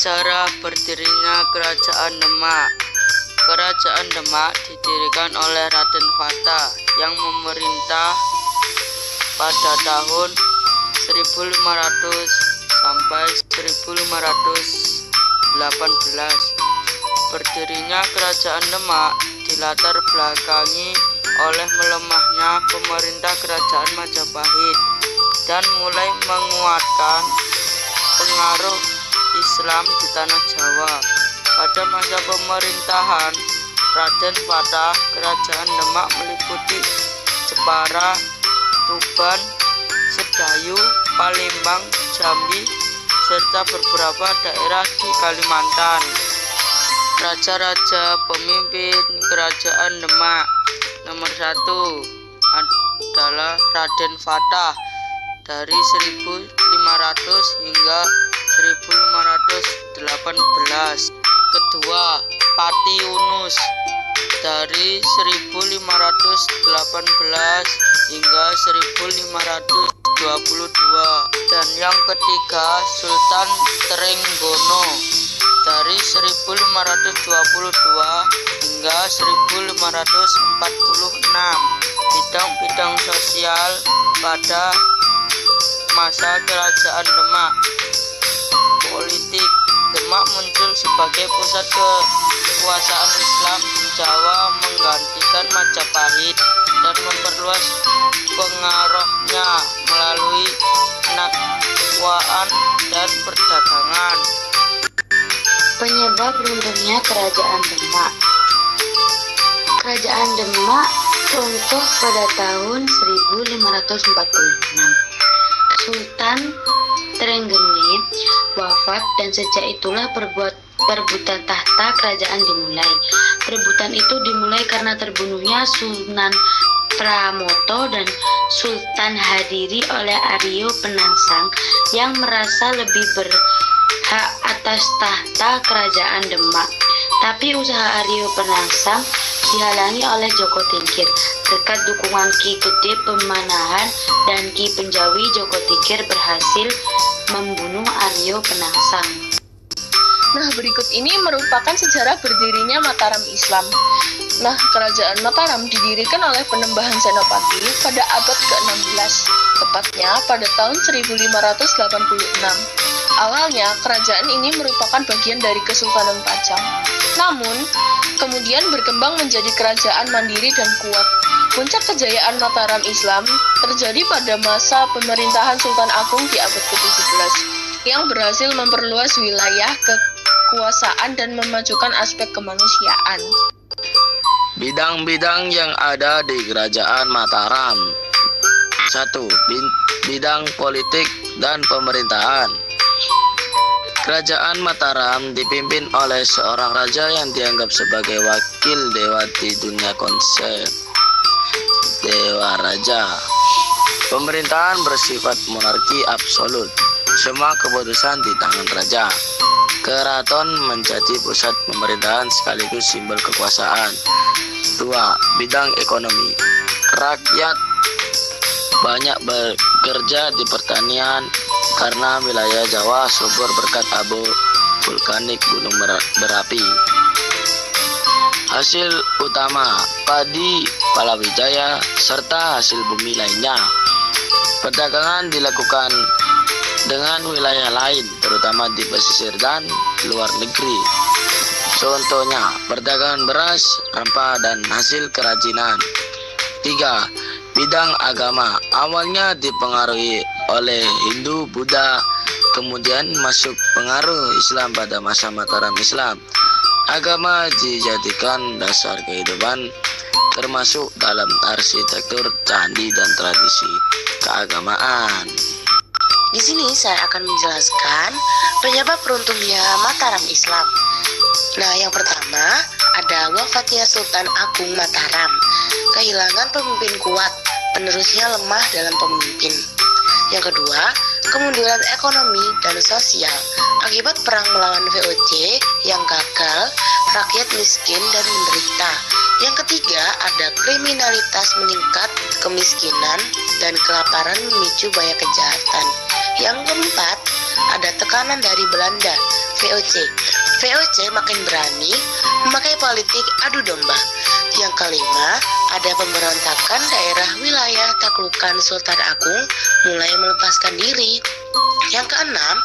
Sejarah berdirinya Kerajaan Demak. Kerajaan Demak didirikan oleh Raden Fata yang memerintah pada tahun 1500 sampai 1518. Berdirinya Kerajaan Demak dilatar belakangi oleh melemahnya pemerintah Kerajaan Majapahit dan mulai menguatkan pengaruh Islam di tanah Jawa. Pada masa pemerintahan Raden Fata, Kerajaan Demak meliputi Jepara, Tuban, Sedayu, Palembang, Jambi, serta beberapa daerah di Kalimantan. Raja-raja pemimpin Kerajaan Demak. Nomor 1 adalah Raden Fata dari 1500 hingga 1518. Kedua, Pati Yunus dari 1518 hingga 1522. Dan yang ketiga, Sultan Trenggono dari 1522 hingga 1546. Bidang-bidang sosial pada masa Kerajaan Demak. Politik. Demak muncul sebagai pusat kekuasaan Islam di Jawa, menggantikan Majapahit dan memperluas pengaruhnya melalui penakwaan dan perdagangan. Penyebab runtuhnya Kerajaan Demak. Kerajaan Demak runtuh pada tahun 1546. Sultan Trenggene wafat dan sejak itulah perebutan tahta kerajaan dimulai. Perebutan itu dimulai karena terbunuhnya Sunan Pramoto dan Sultan Hadiri oleh Aryo Penangsang yang merasa lebih berhak atas tahta kerajaan Demak. Tapi usaha Aryo Penangsang dihalangi oleh Joko Tingkir. Berkat dukungan Ki Gede Pemanahan dan Ki Penjawi, Joko Tingkir berhasil membunuh Aryo Penangsang. Nah, berikut ini merupakan sejarah berdirinya Mataram Islam. Nah, Kerajaan Mataram didirikan oleh Penembahan Senopati pada abad ke-16, tepatnya pada tahun 1586. Awalnya, kerajaan ini merupakan bagian dari Kesultanan Pajang. Namun, kemudian berkembang menjadi kerajaan mandiri dan kuat. Puncak kejayaan Mataram Islam terjadi pada masa pemerintahan Sultan Agung di abad ke-17 yang berhasil memperluas wilayah kekuasaan dan memajukan aspek kemanusiaan. Bidang-bidang yang ada di Kerajaan Mataram. 1. Bidang politik dan pemerintahan. Kerajaan Mataram dipimpin oleh seorang raja yang dianggap sebagai wakil dewa di dunia konsep Dewa Raja. Pemerintahan bersifat monarki absolut. Semua keputusan di tangan raja. Keraton menjadi pusat pemerintahan sekaligus simbol kekuasaan. 2. Bidang ekonomi. Rakyat banyak bekerja di pertanian karena wilayah Jawa subur berkat abu vulkanik gunung berapi. Hasil utama padi, palawija, serta hasil bumi lainnya. Perdagangan dilakukan dengan wilayah lain, terutama di pesisir dan luar negeri. Contohnya, perdagangan beras, rempah, dan hasil kerajinan. 3. Bidang agama. Awalnya dipengaruhi oleh Hindu, Buddha, kemudian masuk pengaruh Islam pada masa Mataram Islam. Agama dijadikan dasar kehidupan, termasuk dalam arsitektur, candi, dan tradisi keagamaan. Di sini saya akan menjelaskan penyebab runtuhnya Mataram Islam. Nah, yang pertama ada wafatnya Sultan Agung Mataram. Kehilangan pemimpin kuat, penerusnya lemah dalam pemimpin. Yang kedua, kemunduran ekonomi dan sosial akibat perang melawan VOC yang gagal, rakyat miskin dan menderita. Yang ketiga, ada kriminalitas meningkat, kemiskinan dan kelaparan memicu banyak kejahatan. Yang keempat, ada tekanan dari Belanda VOC. VOC makin berani memakai politik adu domba. Yang kelima, ada pemberontakan daerah wilayah taklukan Sultan Agung mulai melepaskan diri. Yang keenam,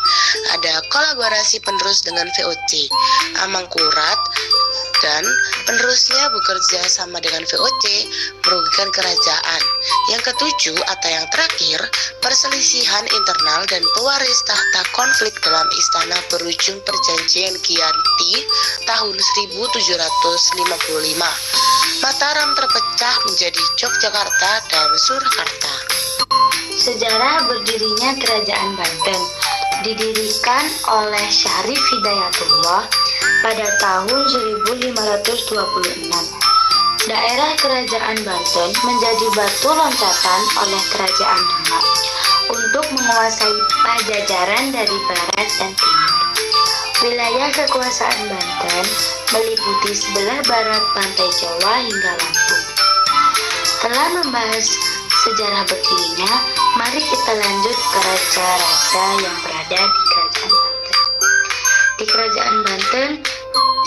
ada kolaborasi penerus dengan VOC. Amangkurat dan penerusnya bekerja sama dengan VOC merugikan kerajaan. Yang ketujuh atau yang terakhir, perselisihan internal dan pewaris tahta konflik dalam istana berujung perjanjian Giyanti tahun 1755. Mataram terpecah menjadi Yogyakarta dan Surakarta. Sejarah berdirinya Kerajaan Banten didirikan oleh Syarif Hidayatullah pada tahun 1526. Daerah Kerajaan Banten menjadi batu loncatan oleh Kerajaan Demak untuk menguasai Pajajaran dari barat dan timur. Wilayah kekuasaan Banten meliputi sebelah barat pantai Jawa hingga Lampung. Setelah membahas sejarah berdirinya, mari kita lanjut ke raja-raja yang berada di Kerajaan Banten. Di Kerajaan Banten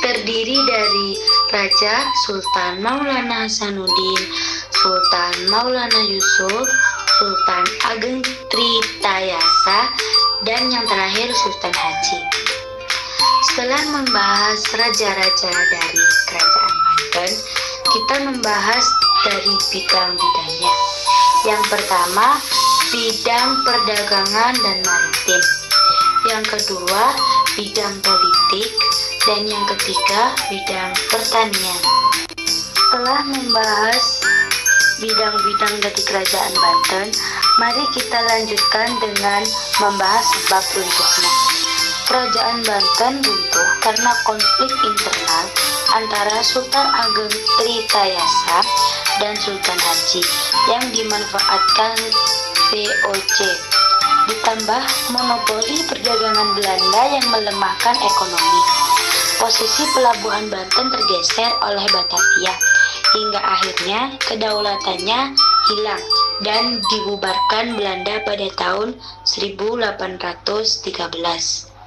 terdiri dari Raja Sultan Maulana Hasanuddin, Sultan Maulana Yusuf, Sultan Ageng Tritayasa, dan yang terakhir Sultan Haji. Setelah membahas raja-raja dari Kerajaan Banten, kita membahas dari bidang-bidangnya. Yang pertama, bidang perdagangan dan maritim. Yang kedua, bidang politik. Dan yang ketiga, bidang pertanian. Setelah membahas bidang-bidang dari Kerajaan Banten, mari kita lanjutkan dengan membahas sebab runtuhnya. Kerajaan Banten runtuh karena konflik internal antara Sultan Ageng Tritayasa dan Sultan Haji yang dimanfaatkan VOC, ditambah monopoli perdagangan Belanda yang melemahkan ekonomi. Posisi pelabuhan Banten tergeser oleh Batavia, hingga akhirnya kedaulatannya hilang dan dibubarkan Belanda pada tahun 1813.